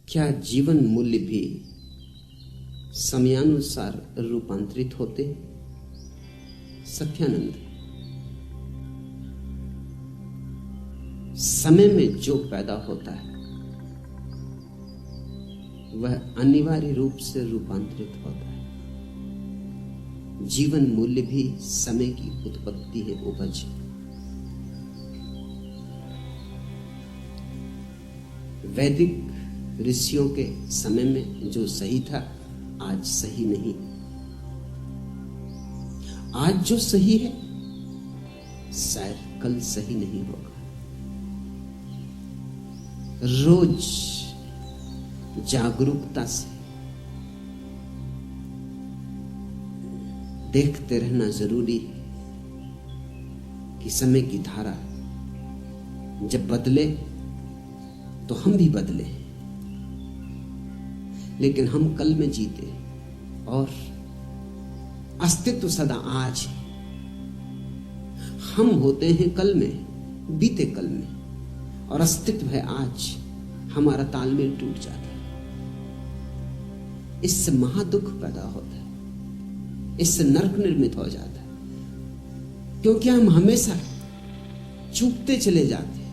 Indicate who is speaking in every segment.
Speaker 1: क्या जीवन मूल्य भी समयानुसार रूपांतरित होते? सत्यानंद, समय में जो पैदा होता है वह अनिवार्य रूप से रूपांतरित होता है। जीवन मूल्य भी समय की उत्पत्ति है, उपज। वैदिक ऋषियों के समय में जो सही था आज सही नहीं। आज जो सही है शायद कल सही नहीं होगा। रोज जागरूकता से देखते रहना जरूरी है कि समय की धारा जब बदले तो हम भी बदले, लेकिन हम कल में जीते और अस्तित्व सदा आज है। हम होते हैं कल में, बीते कल में, और अस्तित्व है आज। हमारा तालमेल टूट जाता है, इससे महादुख पैदा होता है, इससे नरक निर्मित हो जाता है, क्योंकि हम हमेशा चूकते चले जाते हैं।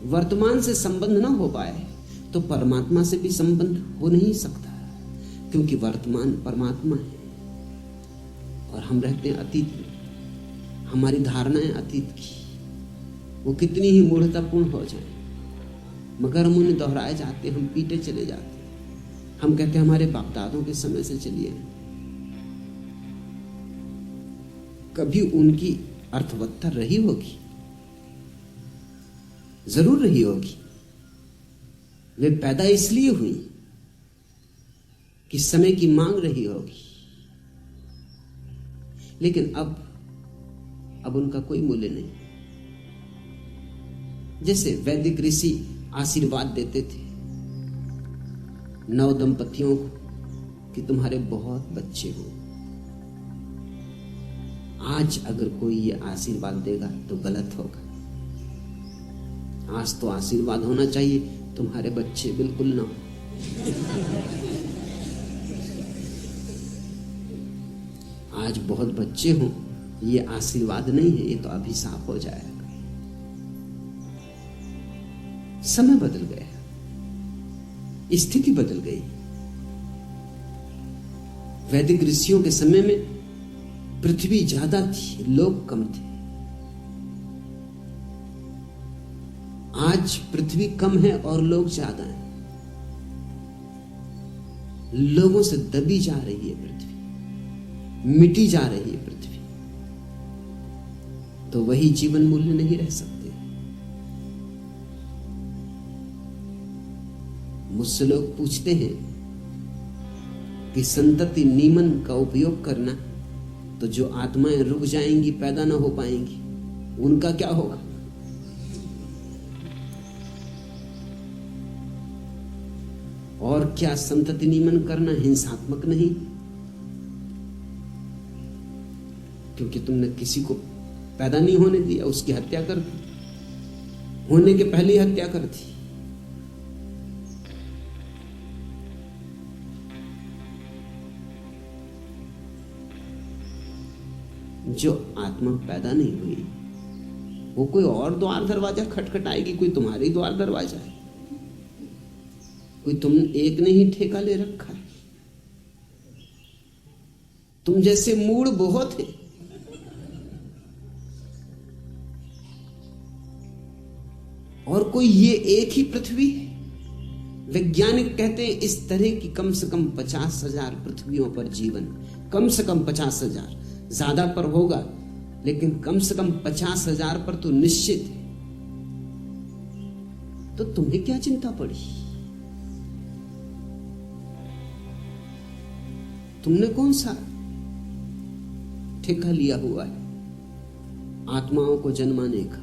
Speaker 1: वर्तमान से संबंध ना हो पाए तो परमात्मा से भी संबंध हो नहीं सकता, क्योंकि वर्तमान परमात्मा है और हम रहते हैं अतीत में। हमारी धारणाएं अतीत की वो कितनी ही मूढ़तापूर्ण हो जाए, मगर हम उन्हें दोहराए जाते, हम पीटे चले जाते। हम कहते हैं हमारे बाप दादों के समय से चलिए। कभी उनकी अर्थवत्ता रही होगी, जरूर रही होगी। वे पैदा इसलिए हुई कि समय की मांग रही होगी, लेकिन अब उनका कोई मूल्य नहीं। जैसे वैदिक ऋषि आशीर्वाद देते थे नव दंपतियों को कि तुम्हारे बहुत बच्चे हो। आज अगर कोई ये आशीर्वाद देगा तो गलत होगा। आज तो आशीर्वाद होना चाहिए तुम्हारे बच्चे बिल्कुल ना हो। आज बहुत बच्चे हों ये आशीर्वाद नहीं है, ये तो अभिशाप हो जाएगा। समय बदल गया, स्थिति बदल गई। वैदिक ऋषियों के समय में पृथ्वी ज्यादा थी, लोग कम थे। आज पृथ्वी कम है और लोग ज्यादा हैं। लोगों से दबी जा रही है पृथ्वी, मिटी जा रही है पृथ्वी। तो वही जीवन मूल्य नहीं रह सकते। मुझसे लोग पूछते हैं कि संतति नियमन का उपयोग करना, तो जो आत्माएं रुक जाएंगी, पैदा ना हो पाएंगी, उनका क्या होगा? और क्या संतति नियमन करना हिंसात्मक नहीं? क्योंकि तुमने किसी को पैदा नहीं होने दिया, उसकी हत्या कर दी, होने के पहले ही हत्या कर दी। जो आत्मा पैदा नहीं हुई वो कोई और द्वार दरवाजा खटखटाएगी। कोई तुम्हारी द्वार दरवाजा है, कोई तुम एक ने ही ठेका ले रखा है। तुम जैसे मूड बहुत है। और कोई ये एक ही पृथ्वी है। वैज्ञानिक कहते हैं इस तरह की कम से कम 50,000 पृथ्वियों पर जीवन, कम से कम 50,000, ज्यादा पर होगा लेकिन कम से कम 50,000 पर तो निश्चित है। तो तुम्हें क्या चिंता पड़ी? तुमने कौन सा ठेका लिया हुआ है आत्माओं को जन्माने का?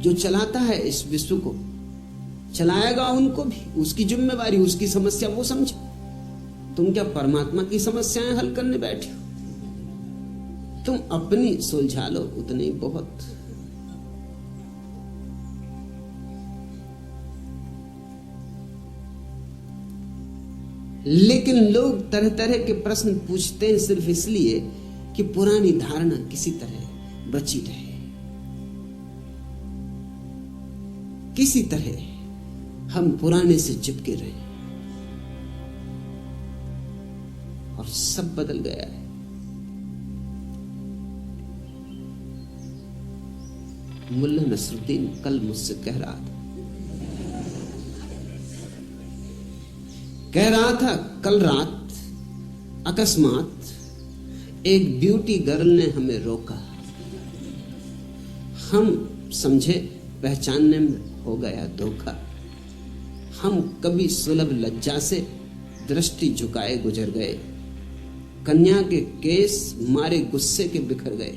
Speaker 1: जो चलाता है इस विश्व को, चलाएगा उनको भी, उसकी जिम्मेवारी, उसकी समस्या वो समझे। तुम क्या परमात्मा की समस्याएं हल करने बैठे हो? तुम अपनी सुलझा लो, उतने ही बहुत। लेकिन लोग तरह तरह के प्रश्न पूछते हैं सिर्फ इसलिए कि पुरानी धारणा किसी तरह बची रहे, किसी तरह हम पुराने से चिपके रहे। और सब बदल गया है। मुल्ला नसरुद्दीन कल मुझसे कह रहा था कल रात अकस्मात एक ब्यूटी गर्ल ने हमें रोका। हम समझे पहचानने में हो गया धोखा। हम कभी सुलभ लज्जा से दृष्टि झुकाए गुजर गए। कन्या के केस मारे गुस्से के बिखर गए।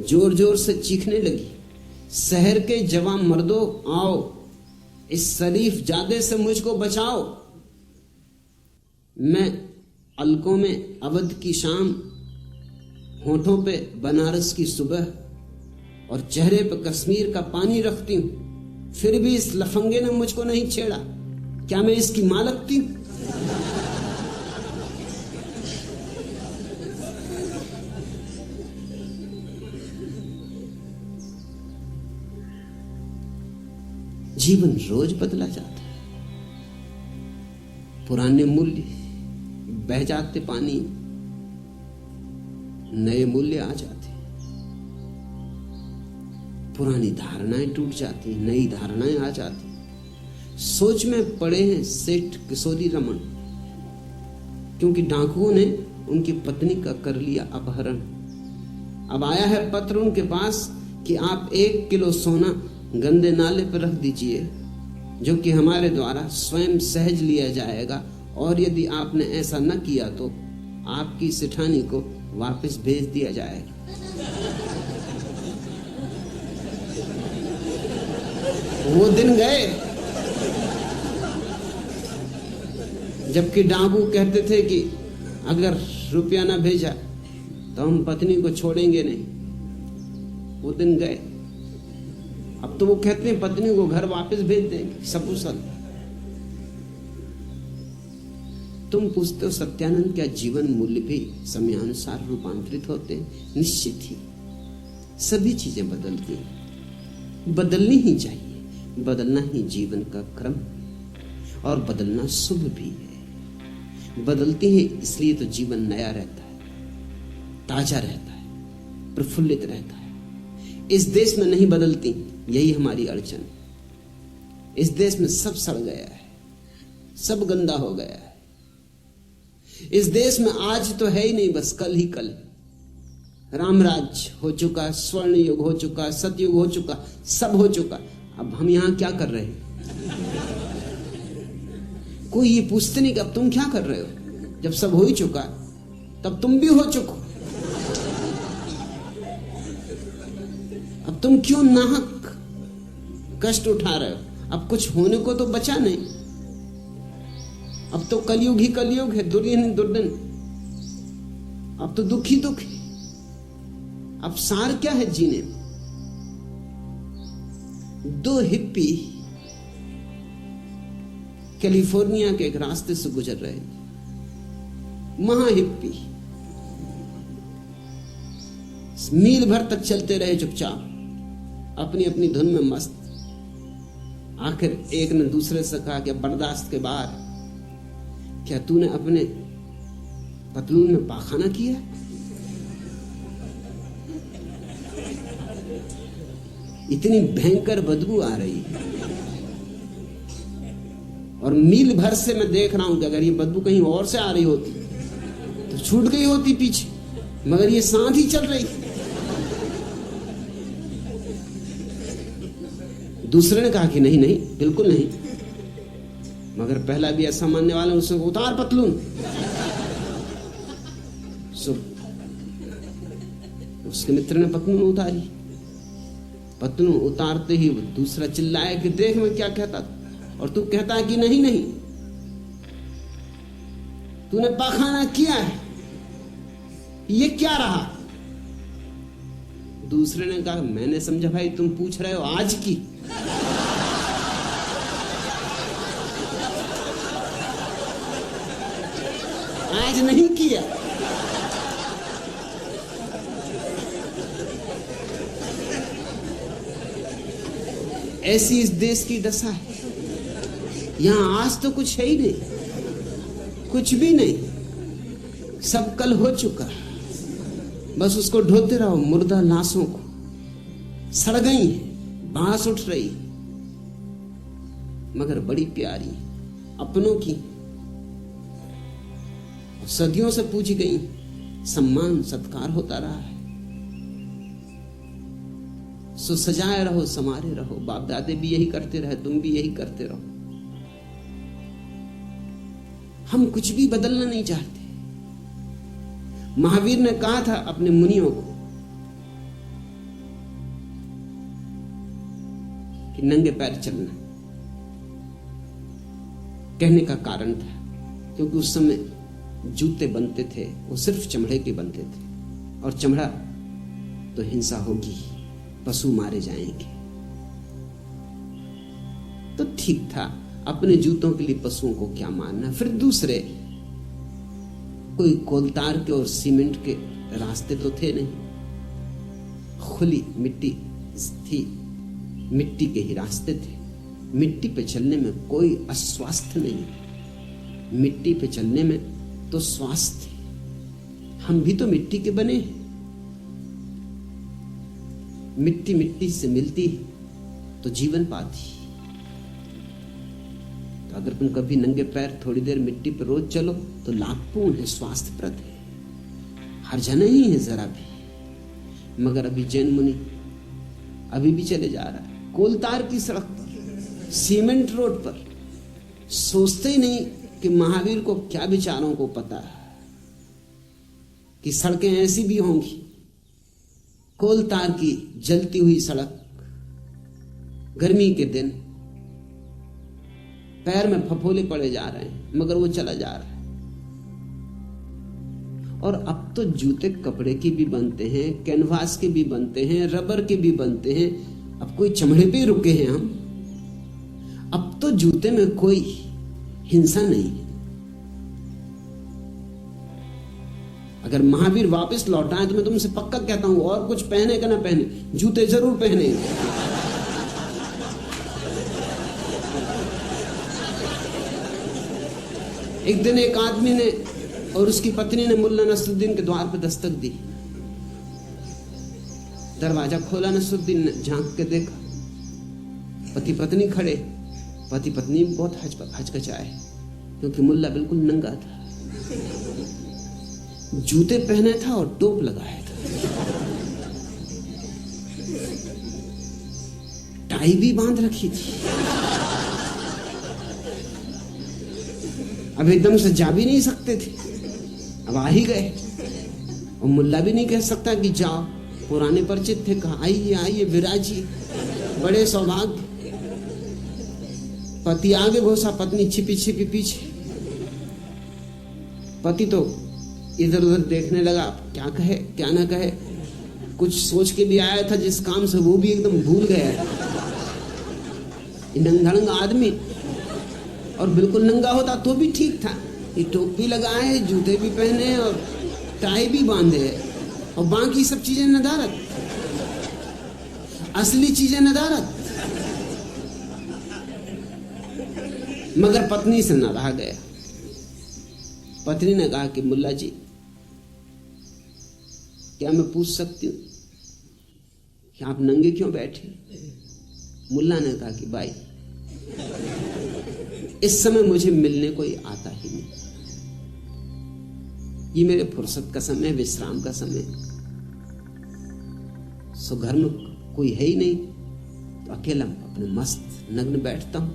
Speaker 1: जोर जोर से चीखने लगी, शहर के जवान मर्दों आओ, इस शरीफ जादे से मुझको बचाओ। मैं अलकों में अवध की शाम, होठों पे बनारस की सुबह और चेहरे पे कश्मीर का पानी रखती हूं, फिर भी इस लफंगे ने मुझको नहीं छेड़ा। क्या मैं इसकी मां लगती हूं? जीवन रोज बदला जाता है। पुराने मूल्य बह जाते पानी, नए मूल्य आ जाते। पुरानी धारणाएं टूट जाती, नई धारणाएं आ जाती। सोच में पड़े हैं सेठ किशोरी रमन, क्योंकि डाकुओं ने उनकी पत्नी का कर लिया अपहरण। अब आया है पत्र उनके पास कि आप 1 किलो सोना गंदे नाले पर रख दीजिए, जो कि हमारे द्वारा स्वयं सहज लिया जाएगा, और यदि आपने ऐसा न किया तो आपकी सेठानी को वापस भेज दिया जाएगा। वो दिन गए जबकि डाकू कहते थे कि अगर रुपया ना भेजा तो हम पत्नी को छोड़ेंगे नहीं। वो दिन गए। अब तो वो कहते हैं पत्नी को घर वापस भेज देंगे सकुशल। तुम पूछते हो सत्यानंद, क्या जीवन मूल्य भी समयानुसार रूपांतरित होते हैं? निश्चित ही सभी चीजें बदलती हैं, बदलनी ही चाहिए। बदलना ही जीवन का क्रम, और बदलना शुभ भी है। बदलती है इसलिए तो जीवन नया रहता है, ताजा रहता है, प्रफुल्लित रहता है। इस देश में नहीं बदलती, यही हमारी अड़चन। इस देश में सब सड़ गया है, सब गंदा हो गया है। इस देश में आज तो है ही नहीं, बस कल ही कल। रामराज हो चुका, स्वर्ण युग हो चुका, सतयुग हो चुका, सब हो चुका। अब हम यहां क्या कर रहे हैं? कोई ये पूछते नहीं कि अब तुम क्या कर रहे हो। जब सब हो ही चुका तब तुम भी हो चुको। अब तुम क्यों नाहक कष्ट उठा रहे हो? अब कुछ होने को तो बचा नहीं। अब तो कलयुग ही कलयुग है, दुर्दिन ही दुर्दिन। अब तो दुख ही दुख है। अब सार क्या है जीने में? 2 हिप्पी कैलिफोर्निया के एक रास्ते से गुजर रहे थे। महा हिप्पी मील भर तक चलते रहे चुपचाप, अपनी अपनी धुन में मस्त। आखिर एक ने दूसरे से कहा कि बर्दाश्त के बाहर, क्या तूने अपने पतलून में पाखाना किया? इतनी भयंकर बदबू आ रही है, और मील भर से मैं देख रहा हूं कि अगर ये बदबू कहीं और से आ रही होती तो छूट गई होती पीछे, मगर ये साथ ही चल रही। दूसरे ने कहा कि नहीं नहीं, बिल्कुल नहीं। मगर पहला भी ऐसा मानने वाला, उसने उतार पतलून। उसके मित्र ने पतलून उतारी। पतलून उतारते ही वो दूसरा चिल्लाया कि देख मैं क्या कहता था, और तू कहता है कि नहीं नहीं, तूने पाखाना किया है, ये क्या रहा? दूसरे ने कहा मैंने समझा भाई तुम पूछ रहे हो आज की। आज नहीं किया। ऐसी इस देश की दशा है। यहां आज तो कुछ है ही नहीं, कुछ भी नहीं, सब कल हो चुका। बस उसको ढोते रहो, मुर्दा लाशों को। सड़ गई, बांस उठ रही, मगर बड़ी प्यारी, अपनों की, सदियों से पूजी गई, सम्मान सत्कार होता रहा है। सो सजाए रहो, समारे रहो। बाप दादे भी यही करते रहे, तुम भी यही करते रहो। हम कुछ भी बदलना नहीं चाहते। महावीर ने कहा था अपने मुनियों को कि नंगे पैर चलना। कहने का कारण था क्योंकि उस समय जूते बनते थे, वो सिर्फ चमड़े के बनते थे, और चमड़ा तो हिंसा होगी, पशु मारे जाएंगे। तो ठीक था, अपने जूतों के लिए पशुओं को क्या मारना। फिर दूसरे कोई कोलतार के और सीमेंट के रास्ते तो थे नहीं, खुली मिट्टी थी, मिट्टी के ही रास्ते थे। मिट्टी पे चलने में कोई अस्वास्थ्य नहीं, मिट्टी पे चलने में तो स्वास्थ्य। हम भी तो मिट्टी के बने हैं। मिट्टी मिट्टी से मिलती तो जीवन पाती। तो अगर तुम कभी नंगे पैर थोड़ी देर मिट्टी पर रोज चलो तो लाभपूर्ण है, स्वास्थ्यप्रद है, हर्जा नहीं है जरा भी। मगर अभी जैन मुनि अभी भी चले जा रहा है कोलतार की सड़क पर, सीमेंट रोड पर। सोचते ही नहीं कि महावीर को क्या विचारों को पता है कि सड़कें ऐसी भी होंगी। कोलतार की जलती हुई सड़क, गर्मी के दिन, पैर में फफोले पड़े जा रहे हैं, मगर वो चला जा रहा है। और अब तो जूते कपड़े की भी बनते हैं, कैनवास के भी बनते हैं, रबर के भी बनते हैं। अब कोई चमड़े पे रुके हैं हम। अब तो जूते में कोई हिंसा नहीं है। अगर महावीर वापस लौटाए तो मैं तुमसे पक्का कहता हूं, और कुछ पहने का ना पहने, जूते जरूर पहने। एक दिन एक आदमी ने और उसकी पत्नी ने मुल्ला नसरुद्दीन के द्वार पर दस्तक दी। दरवाजा खोला, नसरुद्दीन ने झांक के देखा, पति पत्नी खड़े। पति पत्नी बहुत हचकचाए क्योंकि मुल्ला बिल्कुल नंगा था, जूते पहने था और टोप लगाया था, टाई भी बांध रखी थी। अब एकदम से जा भी नहीं सकते थे, अब आ ही गए। और मुल्ला भी नहीं कह सकता कि जाओ, पुराने परिचित थे, कहा आइए आइए विराजिए, बड़े सौभाग्य। पति आगे घोषा, पत्नी छिपी छिपी पीछे। पति तो इधर उधर देखने लगा, क्या कहे क्या ना कहे। कुछ सोच के भी आया था जिस काम से, वो भी एकदम भूल गया। नंगा आदमी, और बिल्कुल नंगा होता तो भी ठीक था। ये टोपी लगाए, जूते भी पहने और टाई भी बांधे, और बाकी सब चीजें नदारत, असली चीजें नदारत। मगर पत्नी से न रहा गया। पत्नी ने कहा कि मुल्ला जी, क्या मैं पूछ सकती हूं कि आप नंगे क्यों बैठे? मुल्ला ने कहा कि भाई, इस समय मुझे मिलने कोई आता ही नहीं, ये मेरे फुर्सत का समय, विश्राम का समय। सो घर में कोई है ही नहीं, तो अकेला अपने मस्त नग्न बैठता हूं,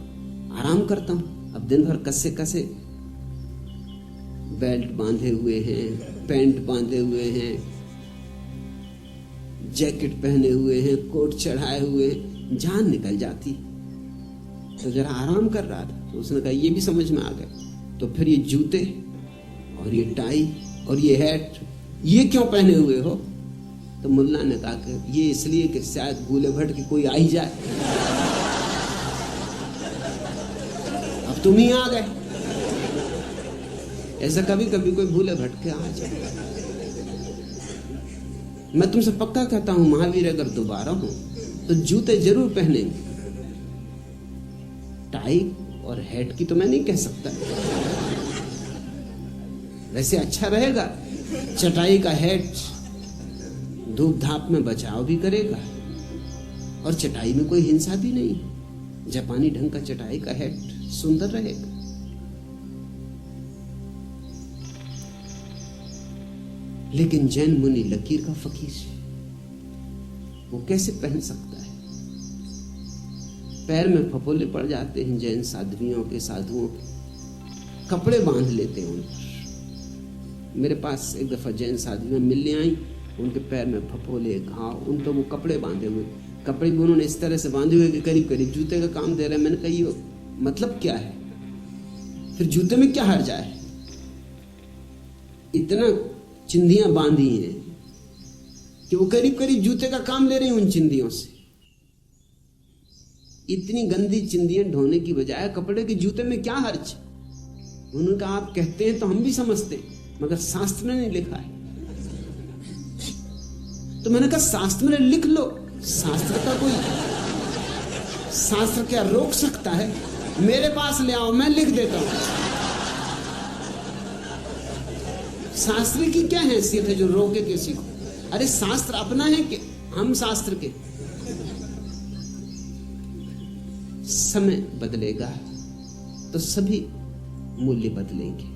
Speaker 1: आराम करता हूं। अब दिन भर कसे कसे बेल्ट बांधे हुए हैं, पैंट बांधे हुए हैं, जैकेट पहने हुए हैं, कोट चढ़ाए हुए, जान निकल जाती। तो जरा आराम कर रहा था, तो उसने कहा ये भी समझ में आ गया, तो फिर ये जूते और ये टाई और ये हैट ये क्यों पहने हुए हो? तो मुल्ला ने कहा कि ये इसलिए कि शायद भूले भट की कोई आ ही जाए। अब तुम ही आ गए, ऐसा कभी कभी कोई भूले भटके आ जाए। मैं तुमसे पक्का कहता हूं, महावीर अगर दोबारा हो तो जूते जरूर पहनेंगे। टाई और हैट की तो मैं नहीं कह सकता, वैसे अच्छा रहेगा। चटाई का हैट धूप धाप में बचाव भी करेगा और चटाई में कोई हिंसा भी नहीं। जापानी ढंग का चटाई का हैट सुंदर रहेगा। लेकिन जैन मुनि लकीर का फकीर, वो कैसे पहन सकता है? पैर में फफोले पड़ जाते हैं जैन साध्वियों के, साधुओं के, कपड़े बांध लेते हैं उन पर। मेरे पास एक दफा जैन साध्वियां मिलने आई, उनके पैर में फफोले, घाव, उन पर वो कपड़े बांधे हुए, कपड़े भी उन्होंने इस तरह से बांधे हुए कि करीब करीब जूते का काम दे रहे हैं। मैंने कहा ये मतलब क्या है? फिर जूते में क्या हर्जा है? इतना चिंधियां बांधी हैं कि वो करीब करीब जूते का काम ले रही हैं उन चिंधियों से। इतनी गंदी चिंधियां ढोने की बजाय कपड़े के जूते में क्या हर्ज? उन्होंने कहा आप कहते हैं तो हम भी समझते हैं, मगर शास्त्र में नहीं लिखा है। तो मैंने कहा शास्त्र में लिख लो। शास्त्र का कोई, शास्त्र क्या रोक सकता है? मेरे पास ले आओ, मैं लिख देता हूं। शास्त्र की क्या हैसियत है जो रोके किसी को? अरे शास्त्र अपना है कि हम शास्त्र के? समय बदलेगा तो सभी मूल्य बदलेंगे,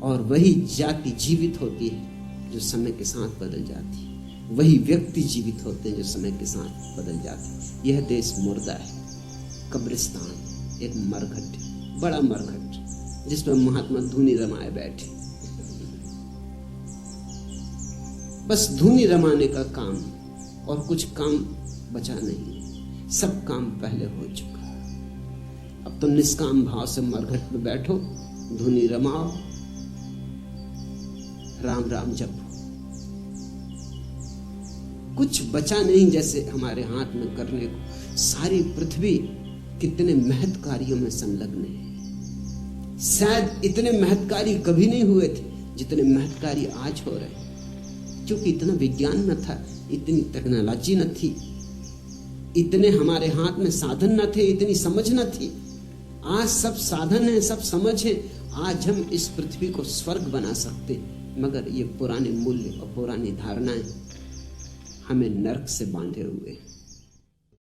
Speaker 1: और वही जाति जीवित होती है जो समय के साथ बदल जाती है, वही व्यक्ति जीवित होते हैं जो समय के साथ बदल जाते हैं। यह देश मुर्दा है, कब्रिस्तान, एक मरघट, बड़ा मरघट जिस पर महात्मा धूनी रमाए बैठे। बस धूनी रमाने का काम, और कुछ काम बचा नहीं। सब काम पहले हो चुका। अब तो निष्काम भाव से मरघट में बैठो, धूनी रमाओ, राम राम जपो। कुछ बचा नहीं जैसे हमारे हाथ में करने को। सारी पृथ्वी कितने महत् कार्यों में संलग्न है। शायद इतने महत् कार्य कभी नहीं हुए थे जितने महत् कार्य आज हो रहे हैं, क्योंकि इतना विज्ञान न था, इतनी टेक्नोलॉजी न थी, इतने हमारे हाथ में साधन न थे, इतनी समझ न थी। आज सब साधन है, सब समझ है। आज हम इस पृथ्वी को स्वर्ग बना सकते, मगर ये पुराने मूल्य और पुरानी धारणाएं हमें नरक से बांधे हुए हैं।